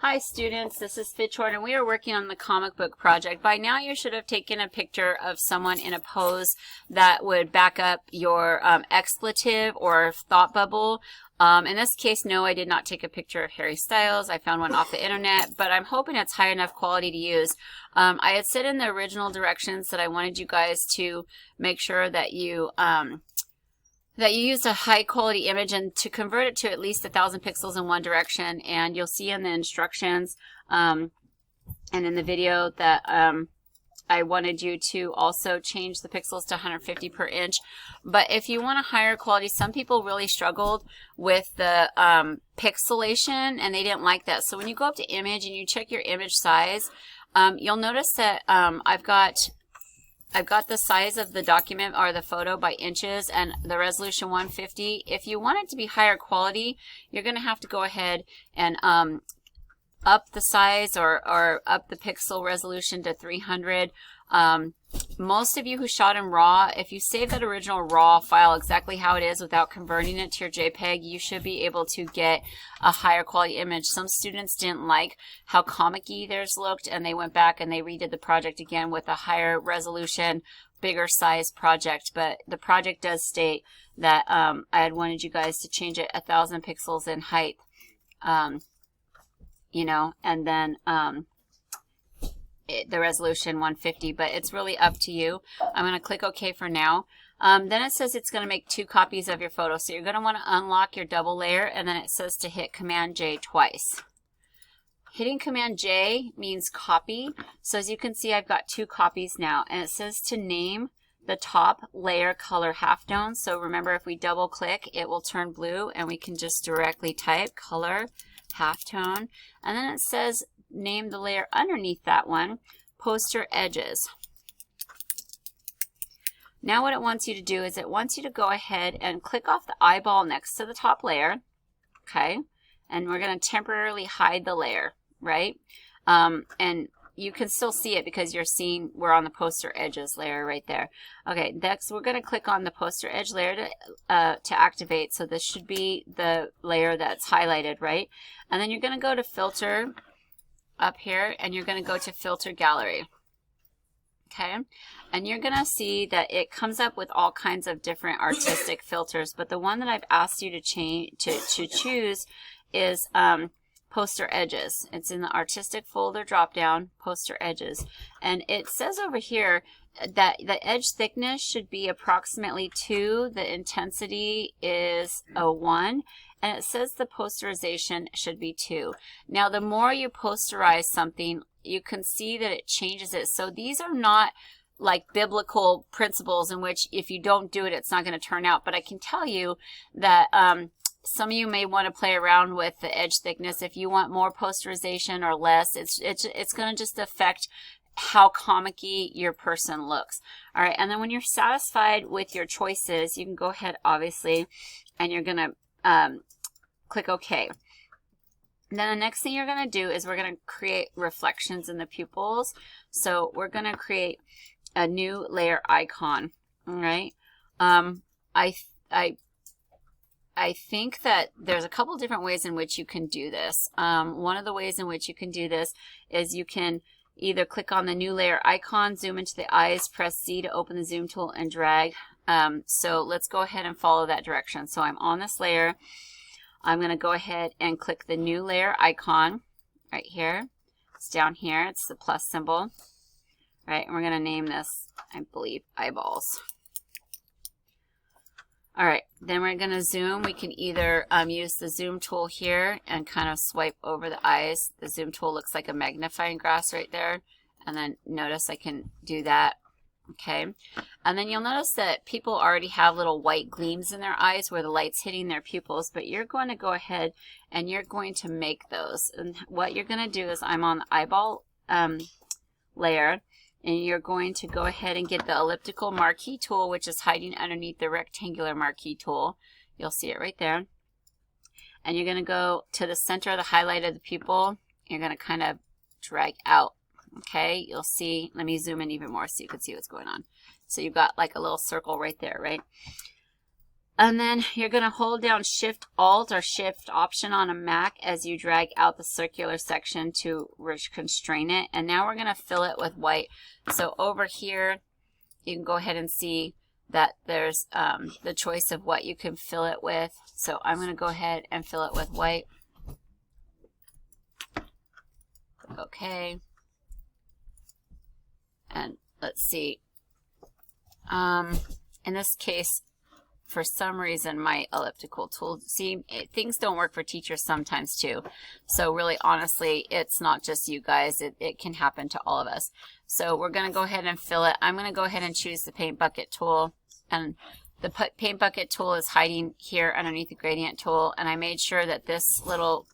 Hi students, this is Fitchhorn and we are working on the comic book project. By now you should have taken a picture of someone in a pose that would back up your expletive or thought bubble. In this case, no, I did not take a picture of Harry Styles. I found one off the internet, but I'm hoping it's high enough quality to use. I had said in the original directions that I wanted you guys to make sure that you use a high quality image and to convert it to at least 1,000 pixels in one direction. And you'll see in the instructions and in the video that I wanted you to also change the pixels to 150 per inch. But if you want a higher quality, some people really struggled with the pixelation and they didn't like that. So when you go up to image and you check your image size, you'll notice that I've got the size of the document or the photo by inches and the resolution 150. If you want it to be higher quality, you're going to have to go ahead and up the size or up the pixel resolution to 300. Most of you who shot in RAW, if you save that original RAW file exactly how it is without converting it to your JPEG, you should be able to get a higher quality image. Some students didn't like how comic-y theirs looked and they went back and they redid the project again with a higher resolution, bigger size project. But the project does state that I had wanted you guys to change it 1,000 pixels in height, you know, and then the resolution 150, but it's really up to you. I'm going to click OK for now. Then it says it's going to make 2 copies of your photo. So you're going to want to unlock your double layer, and then it says to hit Command J twice. Hitting Command J means copy. So as you can see, I've got 2 copies now, and it says to name the top layer color halftone. So remember, if we double click, it will turn blue, and we can just directly type color halftone. And then it says name the layer underneath that one, poster edges. Now what it wants you to do is it wants you to go ahead and click off the eyeball next to the top layer, okay? And we're going to temporarily hide the layer, right? And you can still see it because you're seeing we're on the poster edges layer right there. Okay, next we're going to click on the poster edge layer to activate. So this should be the layer that's highlighted, right? And then you're going to go to filter up here and you're going to go to filter gallery. Okay, and you're going to see that it comes up with all kinds of different artistic filters, but the one that I've asked you to choose is poster edges. It's in the artistic folder drop down, poster edges, and it says over here that the edge thickness should be approximately 2, the intensity is a 1, and it says the posterization should be 2. Now the more you posterize something, you can see that it changes it. So these are not like biblical principles in which if you don't do it, it's not going to turn out. But I can tell you that some of you may want to play around with the edge thickness. If you want more posterization or less, it's going to just affect how comic-y your person looks. All right, and then when you're satisfied with your choices, you can go ahead, obviously, and you're going to click OK. Then the next thing you're going to do is we're going to create reflections in the pupils. So we're going to create a new layer icon. All right. I think that there's a couple different ways in which you can do this. One of the ways in which you can do this is you can either click on the new layer icon, zoom into the eyes, press Z to open the zoom tool, and drag. So let's go ahead and follow that direction. So I'm on this layer. I'm going to go ahead and click the new layer icon right here. It's down here. It's the plus symbol. Right, and we're going to name this, I believe, eyeballs. All right, then we're going to zoom. We can either use the zoom tool here and kind of swipe over the eyes. The zoom tool looks like a magnifying glass right there. And then notice I can do that. Okay, and then you'll notice that people already have little white gleams in their eyes where the light's hitting their pupils, but you're going to go ahead and you're going to make those. And what you're going to do is I'm on the eyeball layer, and you're going to go ahead and get the elliptical marquee tool, which is hiding underneath the rectangular marquee tool. You'll see it right there. And you're going to go to the center of the highlight of the pupil. You're going to kind of drag out. Okay, you'll see, let me zoom in even more so you can see what's going on. So you've got like a little circle right there, right? And then you're going to hold down Shift Alt or Shift Option on a Mac as you drag out the circular section to constrain it. And now we're going to fill it with white. So over here, you can go ahead and see that there's the choice of what you can fill it with. So I'm going to go ahead and fill it with white. Okay. And let's see. In this case, for some reason, my elliptical tool, see, things don't work for teachers sometimes too. So really, honestly, it's not just you guys. It can happen to all of us. So we're going to go ahead and fill it. I'm going to go ahead and choose the paint bucket tool. And the paint bucket tool is hiding here underneath the gradient tool. And I made sure that this little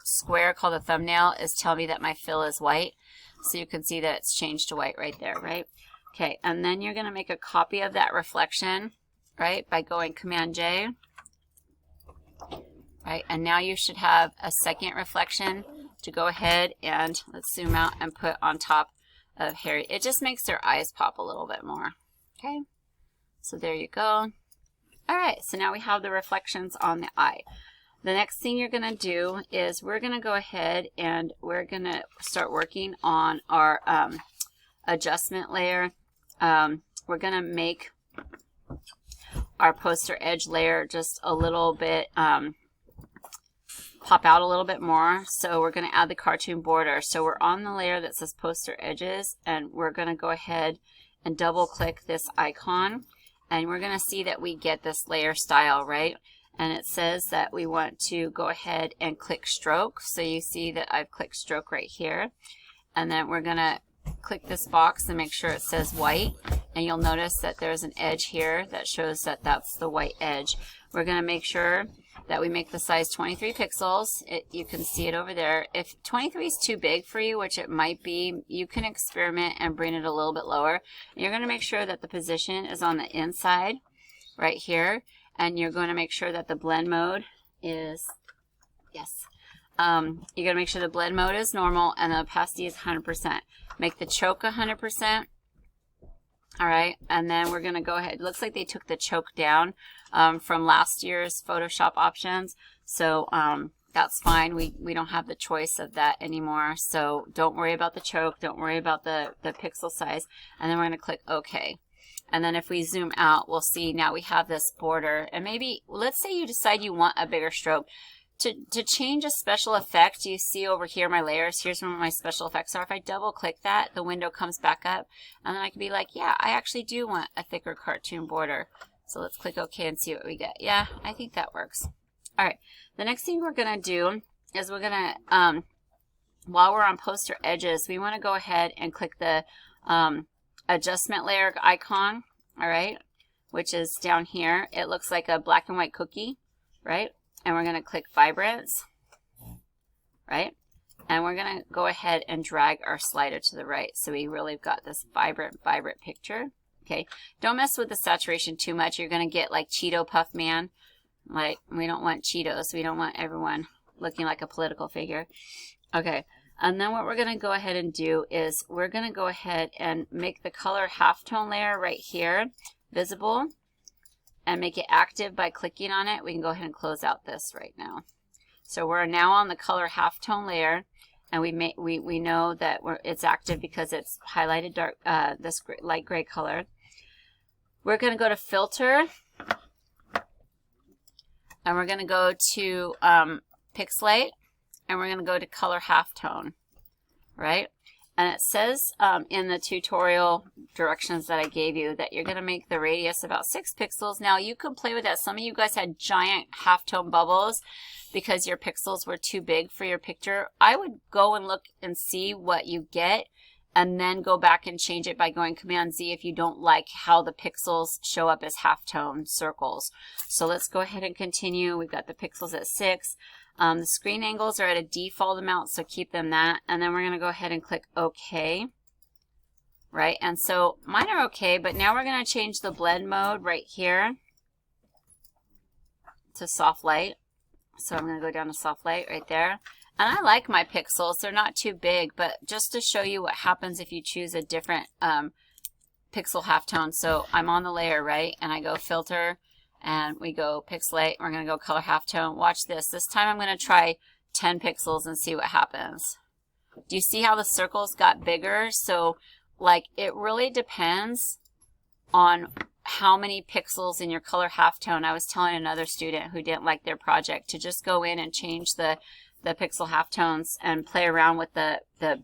square called a thumbnail is telling me that my fill is white. So you can see that it's changed to white right there, right? Okay, and then you're going to make a copy of that reflection, right, by going Command J, right, and now you should have a second reflection to go ahead and, let's zoom out and put on top of Harry. It just makes their eyes pop a little bit more, okay, so there you go. All right, so now we have the reflections on the eye. The next thing you're going to do is we're going to go ahead and we're going to start working on our adjustment layer. We're going to make our poster edge layer just a little bit, pop out a little bit more. So we're going to add the cartoon border. So we're on the layer that says poster edges, and we're going to go ahead and double click this icon, and we're going to see that we get this layer style, right? And it says that we want to go ahead and click stroke. So you see that I've clicked stroke right here, and then we're going to click this box and make sure it says white, and you'll notice that there's an edge here that shows that that's the white edge. We're going to make sure that we make the size 23 pixels. You can see it over there. If 23 is too big for you, which it might be, you can experiment and bring it a little bit lower. And you're going to make sure that the position is on the inside right here, and you're going to make sure that the blend mode is, yes, you're going to make sure the blend mode is normal and the opacity is 100%. Make the choke 100%. All right, and then we're going to go ahead. It looks like they took the choke down from last year's Photoshop options. So that's fine. We don't have the choice of that anymore. So don't worry about the choke. Don't worry about the pixel size. And then we're going to click OK. And then if we zoom out, we'll see now we have this border. And maybe, let's say you decide you want a bigger stroke. To change a special effect, you see over here my layers, here's where my special effects are. If I double click that, the window comes back up, and then I can be like, yeah, I actually do want a thicker cartoon border. So let's click OK and see what we get. Yeah, I think that works. All right, the next thing we're going to do is we're going to, while we're on poster edges, we want to go ahead and click the adjustment layer icon, all right, which is down here. It looks like a black and white cookie, right? And we're going to click Vibrance, right? And we're going to go ahead and drag our slider to the right. So we really got this vibrant picture. Okay, don't mess with the saturation too much. You're going to get like Cheeto Puff Man. Like, we don't want Cheetos. We don't want everyone looking like a political figure. Okay, and then what we're going to go ahead and do is we're going to go ahead and make the color halftone layer right here visible, and make it active by clicking on it. We can go ahead and close out this right now. So we're now on the color halftone layer, and we know that it's active because it's highlighted dark, this light gray color. We're going to go to Filter, and we're going to go to Pixelate, and we're going to go to Color Halftone, right? And it says in the tutorial directions that I gave you that you're going to make the radius about 6 pixels. Now, you can play with that. Some of you guys had giant halftone bubbles because your pixels were too big for your picture. I would go and look and see what you get, and then go back and change it by going Command Z if you don't like how the pixels show up as halftone circles. So let's go ahead and continue. We've got the pixels at 6. The screen angles are at a default amount, so keep them that. And then we're going to go ahead and click OK. Right, and so mine are okay, but now we're going to change the blend mode right here to soft light. So I'm going to go down to soft light right there. And I like my pixels. They're not too big, but just to show you what happens if you choose a different pixel halftone. So I'm on the layer, right, and I go Filter, and we go pixelate. We're going to go color halftone. Watch this. This time I'm going to try 10 pixels and see what happens. Do you see how the circles got bigger? So like it really depends on how many pixels in your color halftone. I was telling another student who didn't like their project to just go in and change the pixel halftones and play around with the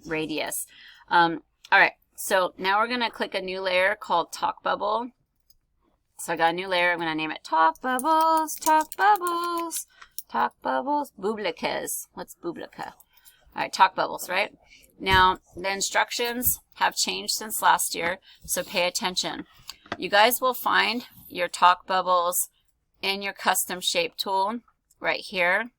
radius. All right, so now we're going to click a new layer called Talk Bubble. So I got a new layer. I'm going to name it Talk Bubbles, Talk Bubbles, Talk Bubbles, Bublicas. What's Bublica? All right, Talk Bubbles, right? Now, the instructions have changed since last year, so pay attention. You guys will find your Talk Bubbles in your custom shape tool right here.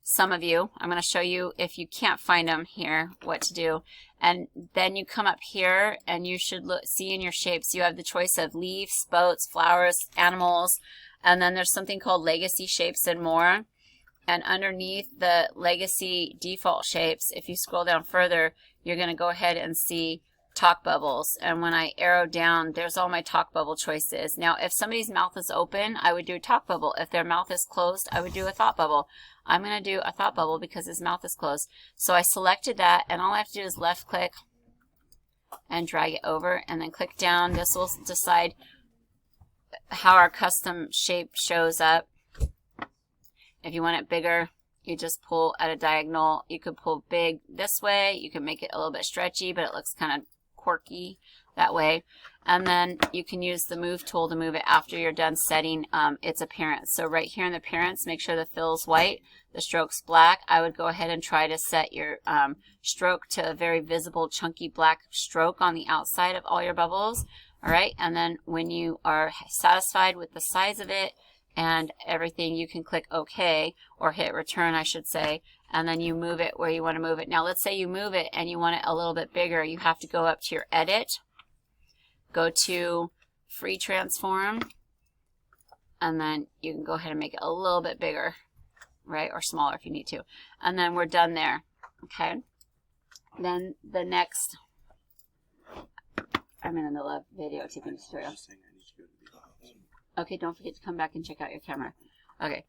Some of you, I'm going to show you if you can't find them here, what to do. And then you come up here and you should see in your shapes, you have the choice of leaves, boats, flowers, animals, and then there's something called legacy shapes and more. And underneath the legacy default shapes, if you scroll down further, you're going to go ahead and see Talk Bubbles. And when I arrow down, there's all my Talk Bubble choices. Now, if somebody's mouth is open, I would do Talk Bubble. If their mouth is closed, I would do a Thought Bubble. I'm going to do a Thought Bubble because his mouth is closed. So I selected that, and all I have to do is left click and drag it over, and then click down. This will decide how our custom shape shows up. If you want it bigger, you just pull at a diagonal. You could pull big this way. You can make it a little bit stretchy, but it looks kind of quirky that way. And then you can use the move tool to move it after you're done setting its appearance. So right here in the appearance, make sure the fill's white, the stroke's black. I would go ahead and try to set your stroke to a very visible chunky black stroke on the outside of all your bubbles. All right, and then when you are satisfied with the size of it and everything, you can click OK, or hit return, I should say, and then you move it where you want to move it. Now let's say you move it and you want it a little bit bigger. You have to go up to your edit, go to free transform, and then you can go ahead and make it a little bit bigger, right, or smaller if you need to. And then we're done there. Okay, then the next, I'm in the video taking tutorial. Okay, don't forget to come back and check out your camera. Okay,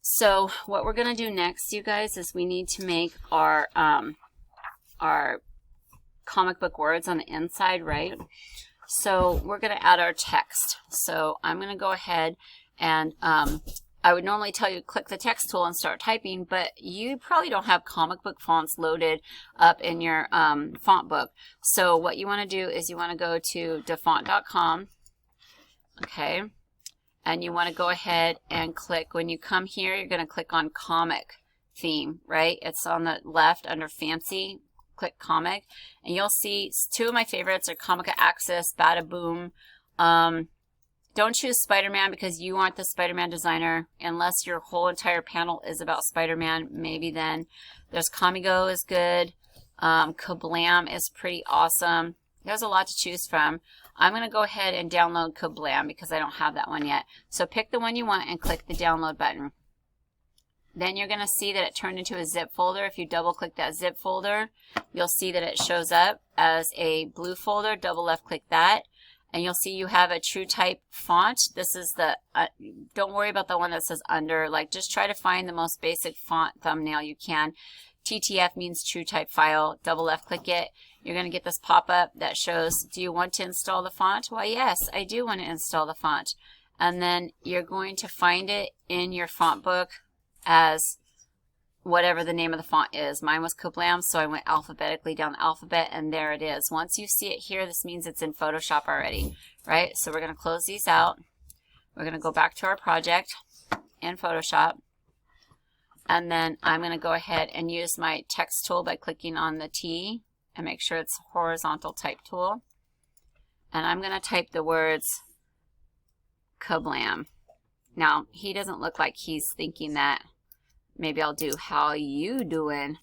so what we're going to do next, you guys, is we need to make our comic book words on the inside, right? So we're going to add our text. So I'm going to go ahead and I would normally tell you to click the text tool and start typing, but you probably don't have comic book fonts loaded up in your font book. So what you want to do is you want to go to dafont.com. Okay, and you want to go ahead and click, when you come here, you're going to click on comic theme, right? It's on the left under fancy, click comic, and you'll see two of my favorites are Comica Axis, Bada Boom. Don't choose Spider-Man because you aren't the Spider-Man designer, unless your whole entire panel is about Spider-Man, maybe then. There's Comigo is good, Kablam is pretty awesome. There's a lot to choose from. I'm going to go ahead and download Kablam because I don't have that one yet. So pick the one you want and click the download button. Then you're going to see that it turned into a zip folder. If you double click that zip folder, you'll see that it shows up as a blue folder. Double left click that, and you'll see you have a TrueType font. This is the, don't worry about the one that says under, like just try to find the most basic font thumbnail you can. TTF means TrueType file. Double left click it. You're going to get this pop-up that shows, do you want to install the font? Why, yes, I do want to install the font. And then you're going to find it in your font book as whatever the name of the font is. Mine was Kablam, so I went alphabetically down the alphabet, and there it is. Once you see it here, this means it's in Photoshop already, right? So we're going to close these out. We're going to go back to our project in Photoshop. And then I'm going to go ahead and use my text tool by clicking on the T and make sure it's horizontal type tool. And I'm going to type the words Kablam. Now, he doesn't look like he's thinking that. Maybe I'll do, how you doing?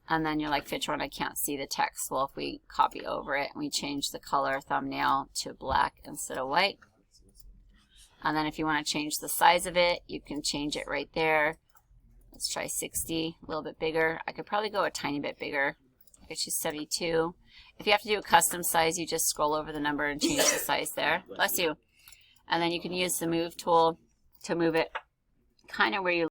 And then you're like, Fitchorn, I can't see the text. Well, if we copy over it and we change the color thumbnail to black instead of white. And then if you want to change the size of it, you can change it right there. Let's try 60, a little bit bigger. I could probably go a tiny bit bigger. I could choose 72. If you have to do a custom size, you just scroll over the number and change the size there. Bless you. And then you can use the move tool to move it kind of where you